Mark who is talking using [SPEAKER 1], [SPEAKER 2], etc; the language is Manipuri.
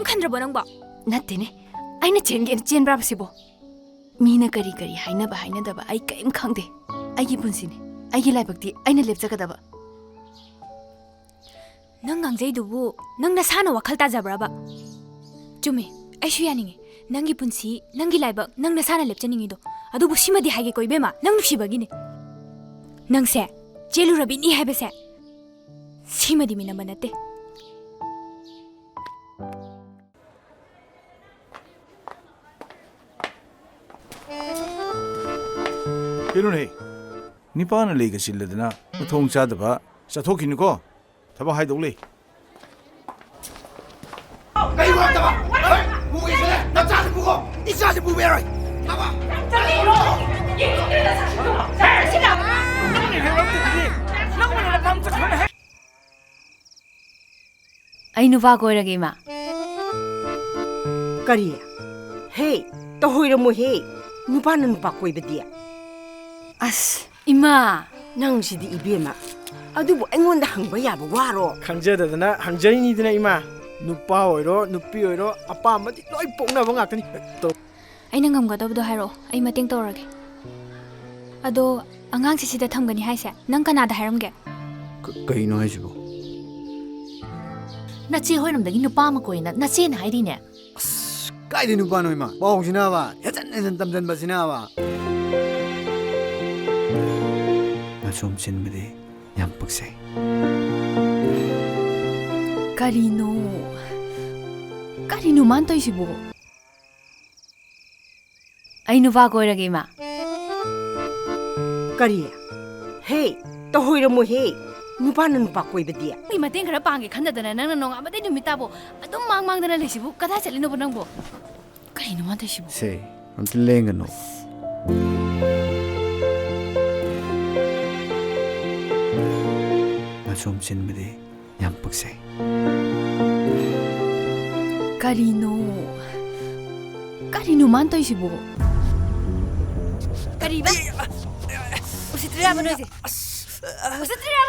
[SPEAKER 1] खंद्रबो नंबो
[SPEAKER 2] नत्तेने आइना चेनब्राबसिबो मीना करी करी हाइनबा हाइनदबा आई कयम खंदे आइगी पुंसिने आइगी लाइबक्ति आइना लेपजगदबा
[SPEAKER 1] नंग गांगजैदुबु नंग नसाना वखल ताजब्राबा चुमे आइसु यानिंगे नंगी पुंसी नंगी लाइबक नंग नसाना लेपचनिंगिदो अदुबु सिमदि हाइगे कोइबेमा नंग नुसिबगिने नंगसे चेलुरबिनी हाइबसे सिमदि मिनबा नते
[SPEAKER 3] Pirune, nipaana lega silladana, muthong chadaba, chathokinuko, thaba haidole.
[SPEAKER 4] Hey, what the? Hey, who is it? Not just Bugo. It's just Blueberry.
[SPEAKER 2] आई नुवा कोइरगे मा
[SPEAKER 5] करिया हे तो होइरमो हे नुपा नुपा कोइबदि
[SPEAKER 2] अस इमा
[SPEAKER 5] नंगसिदि इबेमा अदुबो अइंगोंदा हंगबा याबो वारो
[SPEAKER 6] खंजददना हंजैनीदना इमा नुपा ओइरो नुपी ओइरो अपामदि लोइ पोंगनाबो गाक्तनी तो
[SPEAKER 1] अइना ngamgadabdo hairo ai mating torage ado angang sisida thamgani haise nang kanada hairamge
[SPEAKER 6] कहिनो हाइसिबो
[SPEAKER 2] नचे होइरमदगी नुपा मा कोइना नचेन हाइरिने
[SPEAKER 7] काइदे नुपा नोइमा बाउसिनाबा यजन तमजन बसिनाबा
[SPEAKER 6] नासोम चिनबदे याम पक्से
[SPEAKER 2] करिनो मान तोइसिबो आई नुवा कोइरगे मा
[SPEAKER 5] करिया हे तो होइरमो हे नुपा नुपा कोइबदि
[SPEAKER 2] मी मतें खरा पांगे खंददना नंग नोंगा मते नुमिताबो अदुम मांगदना लेसिबो कदा चलिनोबो नंगबो करिनो मान तोइसिबो
[SPEAKER 6] से हम लेंगनो नासोम चिनबदे याम पक्से
[SPEAKER 2] करिनो मान तोइसिबो करिबा उसित्रिया बनोजे उसित्रिया